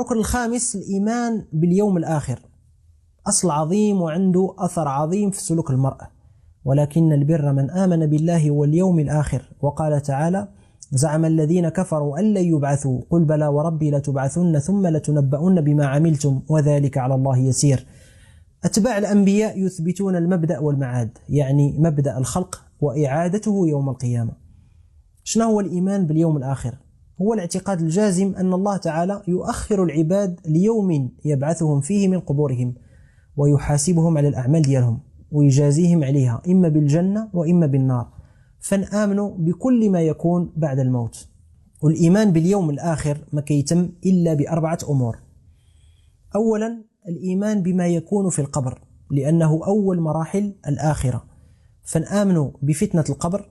الركن الخامس الإيمان باليوم الآخر، أصل عظيم وعنده أثر عظيم في سلوك المرء. ولكن البر من آمن بالله واليوم الآخر. وقال تعالى: زعم الذين كفروا أن لن يبعثوا قل بلى وربي لتبعثن ثم لتنبؤن بما عملتم وذلك على الله يسير. أتباع الأنبياء يثبتون المبدأ والمعاد، يعني مبدأ الخلق وإعادته يوم القيامة. شنو هو الإيمان باليوم الآخر؟ هو الاعتقاد الجازم أن الله تعالى يؤخر العباد ليوم يبعثهم فيه من قبورهم ويحاسبهم على الأعمال ديالهم ويجازيهم عليها، إما بالجنة وإما بالنار، فنآمنوا بكل ما يكون بعد الموت. والإيمان باليوم الآخر ما كيتم إلا بأربعة أمور. أولا الإيمان بما يكون في القبر، لأنه أول مراحل الآخرة، فنآمنوا بفتنة القبر،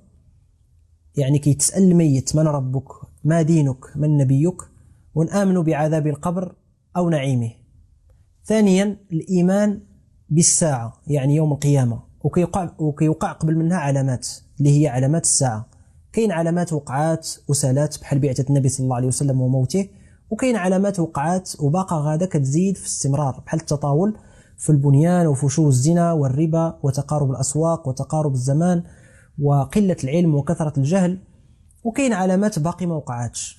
يعني كي تسأل الميت من ربك ما دينك من نبيك، ونآمنوا بعذاب القبر أو نعيمه. ثانيا الإيمان بالساعة، يعني يوم القيامة، وكيوقع قبل منها علامات اللي هي علامات الساعة. كاين علامات وقعات وسالات بحال بعثة النبي صلى الله عليه وسلم وموته، وكاين علامات وقعات وباقى غادا كتزيد في استمرار بحال التطاول في البنيان وفشو الزنا والربا وتقارب الأسواق وتقارب الزمان وقلة العلم وكثرة الجهل. وكاين علامات باقي ما وقعاتش.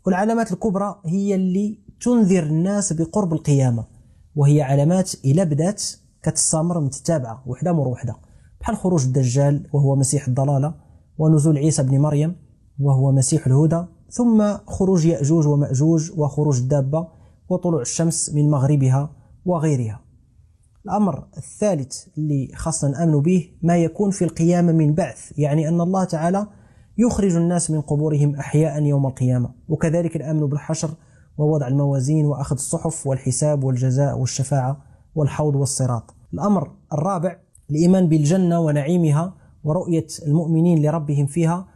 والعلامات الكبرى هي اللي تنذر الناس بقرب القيامة، وهي علامات إلى بدات كتستمر متتابعة وحدة مر وحدة، بحال خروج الدجال وهو مسيح الضلالة، ونزول عيسى بن مريم وهو مسيح الهدى، ثم خروج يأجوج ومأجوج وخروج الدابة وطلوع الشمس من مغربها وغيرها. الأمر الثالث اللي خاصنا نآمن به ما يكون في القيامة من بعث، يعني أن الله تعالى يخرج الناس من قبورهم أحياء يوم القيامة. وكذلك الآمن بالحشر ووضع الموازين وأخذ الصحف والحساب والجزاء والشفاعة والحوض والصراط. الأمر الرابع الإيمان بالجنة ونعيمها ورؤية المؤمنين لربهم فيها،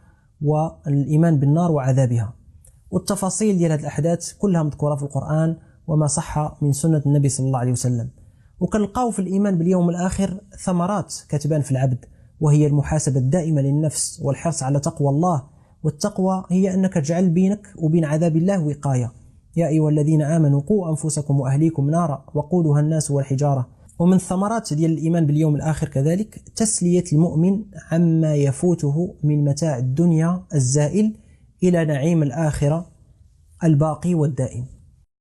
والإيمان بالنار وعذابها. والتفاصيل ديال هذه الأحداث كلها مذكورة في القرآن وما صح من سنة النبي صلى الله عليه وسلم. وكنلقاو في الإيمان باليوم الآخر ثمرات كتبان في العبد، وهي المحاسبة الدائمة للنفس والحرص على تقوى الله. والتقوى هي أنك تجعل بينك وبين عذاب الله وقاية. يا أيها الذين آمنوا قوا أنفسكم وأهليكم نارا وقودها الناس والحجارة. ومن ثمرات ديال الإيمان باليوم الآخر كذلك تسلية المؤمن عما يفوته من متاع الدنيا الزائل إلى نعيم الآخرة الباقي والدائم.